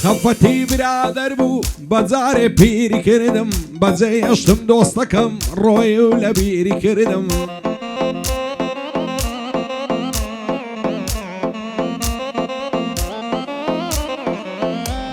خەفەتی برادەر بوو بەجارێ پیری کردم بەجێ هێشتم دۆستەکەم ڕۆی و لە بیری کردم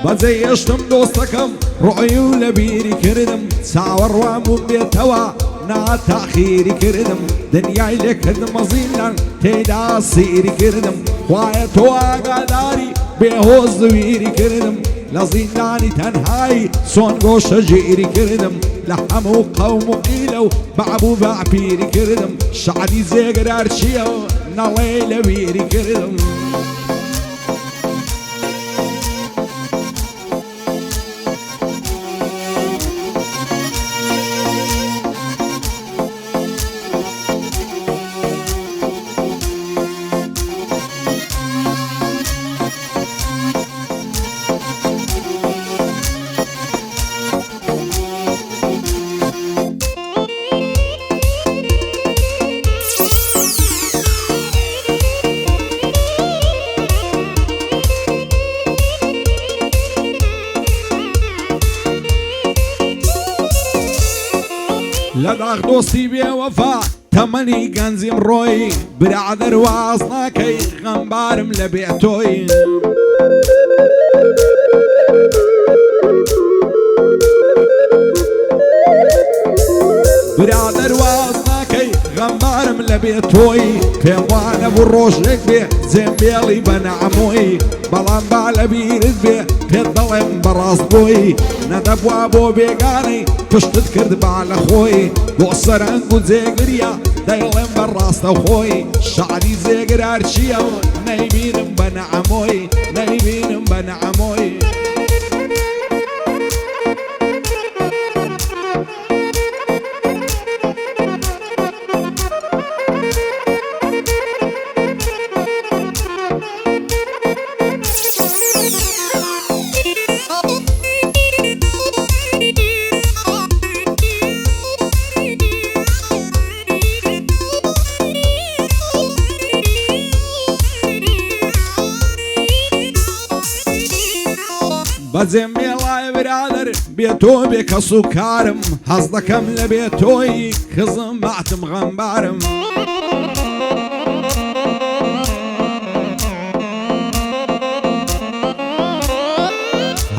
بەجێ هێشتم دۆستەکەم ڕۆی و لە بیری کردم چاوەڕوام بووم بێتەوە ناتاخیری کردم دنیای لێکردمە زیندان تێیدا سیری کردم خوایە تۆ ئاگاداری بێهۆز زویری کردم لە زیندانی تەنهایی چۆن گۆشە ژیری کردم لە هەموو قەوم و قیلە و بەعبوو بەعپیری کردم شعری جێگرار چییە و نەڵێ لە بیری کردم لەداغ دۆستی بێوەفا تەمەنی گەنجیم ڕۆی برادەر واز ناکەی غەمبارم لە بێتۆی برادەر واز ناکەی غەمبارم لە بێتۆی پێم وانە بوو ڕۆژێک بێ جێمبێڵی بە نەعمۆی بەڵام با لە بیرت بێ پێت دەڵێم بەڕاست بۆی نەدەبوا بۆ بێگانەی پشتت کرد با لە خۆی بۆ سەرنگ و جێگریە دەیڵێم بەڕاستە خۆی شعری جێگرار چییە و نەیبینم بە نەعمۆی نەیبینم بە نەعمۆی بەجێم مێڵایە برادەر بێتۆ بێ کەس و کارم هەز دەکەم لە بێتۆی کزم باتم غەمبارم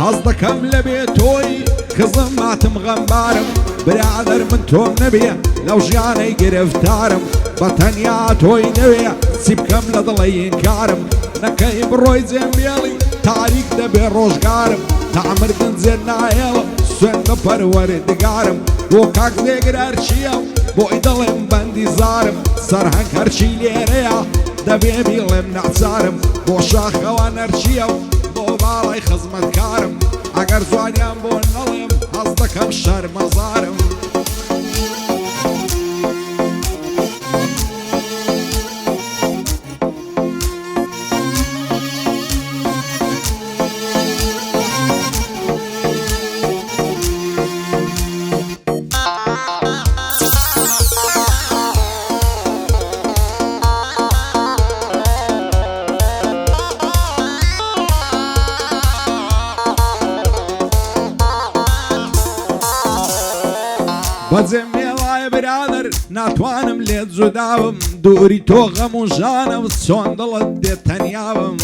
هەز دەکەم لە بێتۆی کزم باتم غەمبارم برادەر من تۆم نەبێ لەو ژیانەی گرفتارم بە تەنیا تۆی نەوێ چی بکەم لە دڵی ئینکارم نەکەی بڕۆی جێمبێڵی تاریک دەبێ ڕۆژگارم تەعمردن جێر نایەوە سوێن بە پەروەردگارم بۆ کاک جێگرار چییە بۆی دەڵێم بەندی زارم سەرهەنگ هەرچی لێرەیە دەبێ بیڵێم نەعچارم بۆ شاخەوە نەرچیە و بۆ باڵای خزمەتکارم ئەگەر جوانیان بۆ نەڵێم هەز دەکەم شەرمەزارم بەجێم مێڵایە برادەر ناتوانم لێت جوداوم دووری تۆ غەم و ژانم چۆن دڵت دێت تەنیاوم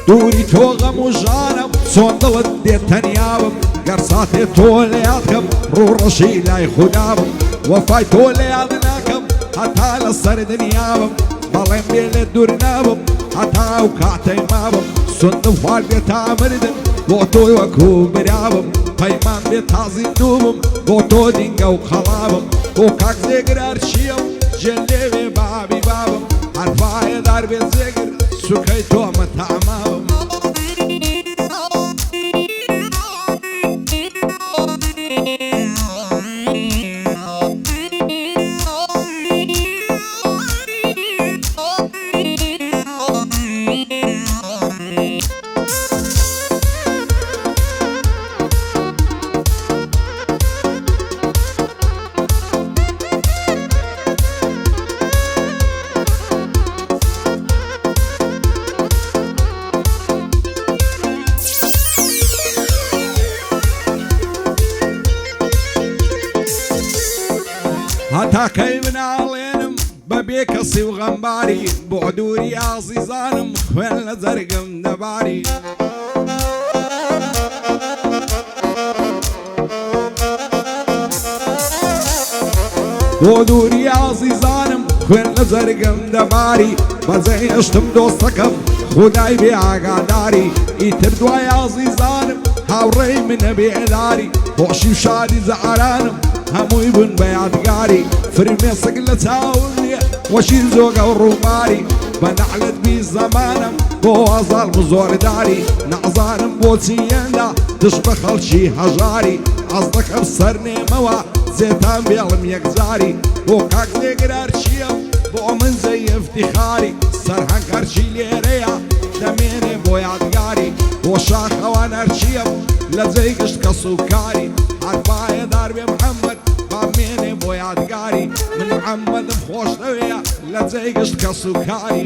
دووری تۆ غەم و ژانم چۆن دڵت دێت تەنیاوم گەر ساتێ تۆ لە یادکەم ڕوڕەشی لای خودداوم وەفای تۆ لە یاد ناکەم هەتا لە سەر دنیاوم بەڵێم بێ لێ دوور نابم هەتا و کاتەی مابم سندم خوار بێ تا مردم بۆ تۆی وەکو براوم پەیمان بێ تازی دووبم بۆ تۆ دینگە و خەڵابم بۆ کاک جێگرار چییە و ژێن لێوێ بابی بابم هەرفایە دار بێ جێگر سوکەی تۆمە تەعماوم براكەی بناڵێنم بەبێ کەسی و غەمباری بۆ دووری ئازیزانم خوێن لە جەرگم دەباری بۆ دووری ئازیزانم خوێن لە جەرگم دەباری بەجێی هێشتم دۆستەکەم خودای بێ ئاگاداری ئیتر دوای ئازیزانم هاوڕێی منە بێداری خۆشی و شادی زەعرانم هەمووی بوون بە یادگاری فرمێسک لە چاوم نییە وەشی زۆگە و ڕووماری بە نەعلت بی زەمانم بۆ ئازاڵ و زۆرداری نەعزانم بۆچی ئێندا دش بە خەڵکی هەژاری ئەس دەکەم سەرنێمەوە زێتان بێڵم یەکجاری بۆ کاک لێگرار چییەم بۆ من زەی ئفتیخاری سەرهەنگ هەرچی لێرەیە دەمێنێ بۆ یادگاری بۆ شاخەوان هەرچیەم لە جێی گشت کە سوکاری هەرپایە دار بێ محەممەد بامێنێ بۆ یادگاری من محەممەدم خۆش دەوەیە لە جێی گشت کە سوکاری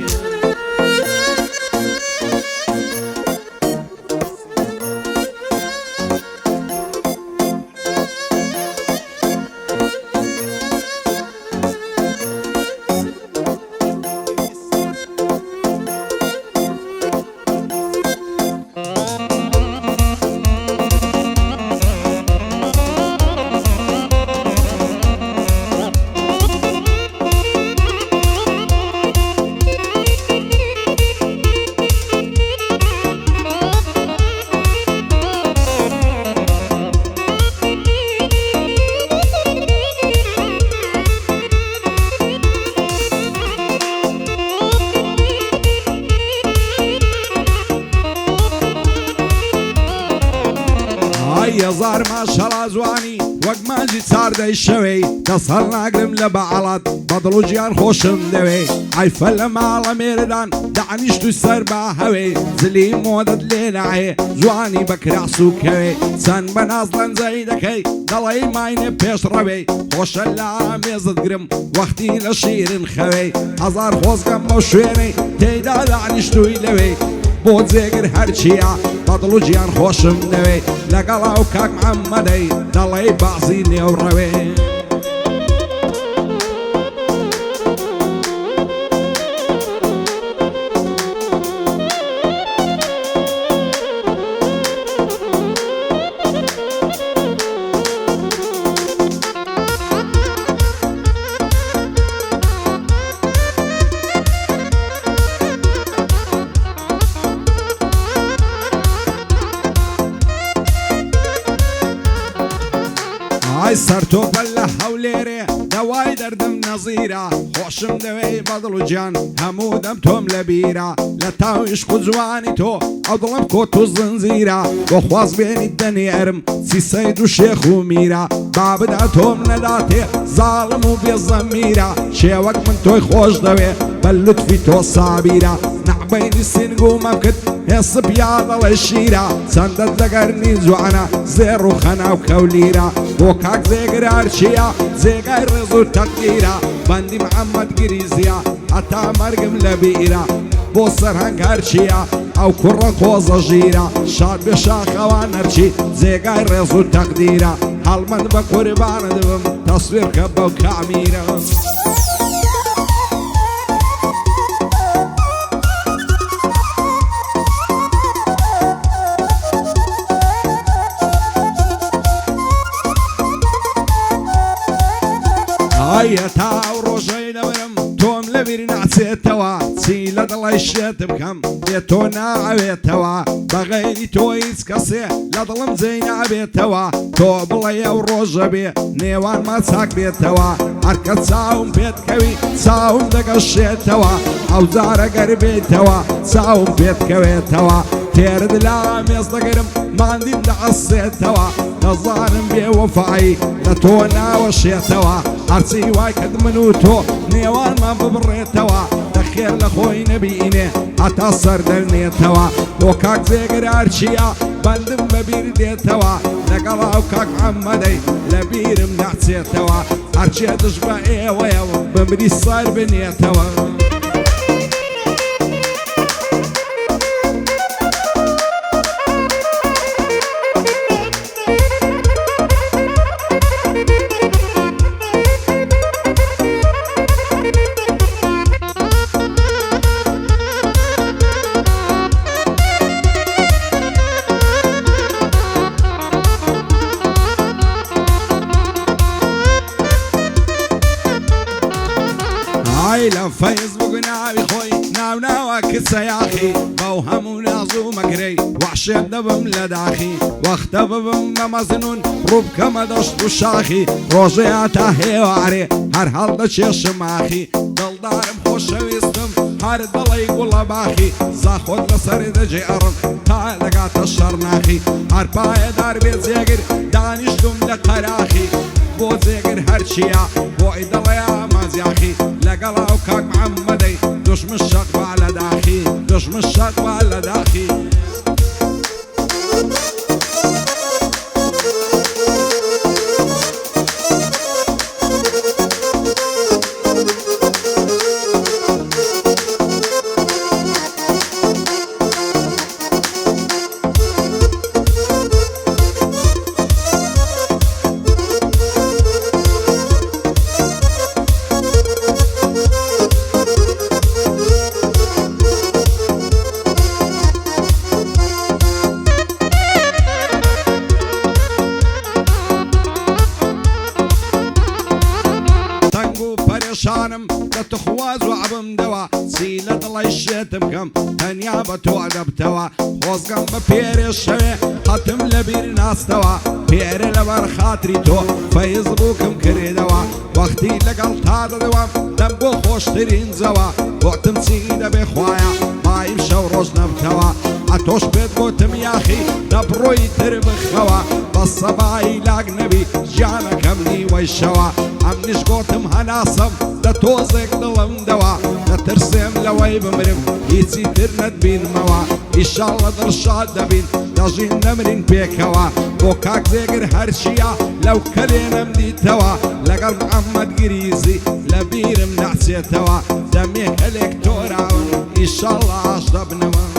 هزار ماشەڵا جوانی وەک مانجی چاردەی شەوەی دەست هەڵ ناگرم لە بەعەڵات بەدڵ و گیان خۆشم دەوێ ئایفە لە ماڵە مێردان دەعنیشت و سەر بە هەوێ زلی مۆدت لێ نایێ جوانی بە کراس و کەوێ چەند بە ناز لەنجەی دەکەی دەڵێی ماینێ پێش ڕەوەی خۆشە لە مێزت گرم وەختی لە شیرن خەوەی هەزار خۆزگەم بەو شوێنەی تێیدا دەعنیشتووی لەوێ بۆ جێگر هەرچیە بەدڵ و گیان خۆشم دەوێ لەگەڵا و کاک محەممەدەی دەڵێ بازی نێوڕەوێ ئای سەرتۆپە لە هەولێرێ دەوای دەردم نەزیرە خۆشم دەوێی بەدڵ و گیان هەموو دەم تۆم لە بیرە لە تاویشک و جوانی تۆ ئەو دڵم کۆت و زنجیرە بۆ خواز بێنیت دەنێرم چی سەید و شێخ و میرە بابدا تۆم نەداتێ زاڵم و بێزەمیرە شێوەک من تۆی خۆش دەوێ بە لوتفی تۆ سابیرە نەعبەینی سینگ و مەمکت هێسب یاڵەڵە شیرە چەندەت لەگەرنی جوانە زێڕ و خەنا و کەولیرە بۆ کاک زێگرار چییە جێگای ڕێز و تەقیرە بەندی محەممەد گریزیە هەتا مەرگم لە بیرە بۆ سەرهەنگ هەرچیە ئەو کوڕە کۆزە ژیرە شاد بێ شاخەوان هەرچی جێگای ڕێز و تەقدیرە هەڵمەند بە قوربانە دەبم تەسوێرکە بەو کامیرە ئایە تاو ڕۆژەی دەبرم تۆم لەبیر ناچێتەوە چی لە دڵی شێت بکەم بێ تۆ ناوێتەوە بەغەیری تۆ هیچ کەسێ لە دڵم جێی نابێتەوە تۆ بڵێ ئەو ڕۆژە بێ نێوانمە چاک بێتەوە هەرکە چاوم پێتکەوی چاوم دەگەشێتەوە ئەو جارەگەر بێتەوە چاوم پێتکەوێتەوە تێرد لا مێز دەگەرم ماندیم دەعەسێتەوە دەزانم بێوەفایی لە تۆ ناوەشێتەوە هەرچی وای کرد من و تۆ نێوانمان ببڕێتەوە دەخێر لە خۆی نەبینێ هەتا سەر دەرنێتەوە بۆ کاک جێگرار چییە بەندم بەبیر دێتەوە لەگەڵا و کاک محەممەدەی لە بیرم ناچێتەوە هەرچێ دژ بە ئێوەیە بمری سەر بنێتەوە هاي لە فەیسبوک ناوی خۆی ناوناوە کچە یاخی بەو هەموو نازوو مەگرەی وەحشێت دەبم لە داخی وەختە ببم بە مەزنون ڕووبکەمە دەشت و شاخی ڕۆژەیە تا هێوارێ هەر هەڵدەچێشم ئاخی دڵدارم خۆشەویستم هەر دڵی گوڵە باخی زاخۆت لەسەر دەجێڕم تا دەگاتە شەڕناخی هەر پایەدار بێت جێگر دانیشتم لە قەراخی بۆ جێگر هەرچیە بۆی دڵەیە مازیاخی لەگەڵا و کاک محەممەدەی دوشمن شەقبا لە داخی دوشمن شەقبا لە داخی شانم دەتخواز و عبم دەوە چی لە دڵی شێتم کەم تەنیا بە تۆ دەبتەوە خۆزگەم بە پێرێ شەوێ هەتم لە بیر ناستەوە پێرە لەبەر خاتری تۆ فەیسبووکم کردەوە وەختی لەگەڵ تا دەدەوەم دەم بۆ خۆشترین جەوە بۆتم چی دەبێ خوایە مایم شەو ڕۆژ نەبتەوە ئەتۆش پێت گۆتم یاخی دەبڕۆی تر بخەوە بە سەبایی لاگ نەبی ژیانەکەم نیوەی شەوە ئەمنیش گۆتم هەناسم دە تۆزێک دڵم دەوە دەترسێم لەوەی بمرم هیچی تر نەتبینمەوە ئیشاڵڵە دڵشاد دەبین دەژین نەمرین پێکەوە بۆ کاک جێگر هەرچیە لەو کەلێنم دیتەوە لەگەڵ محەممەد گریزی لە بیرم ناچێتەوە دەمێک هەلێک تۆراون ئیشاڵڵە ئاش دەبنەوە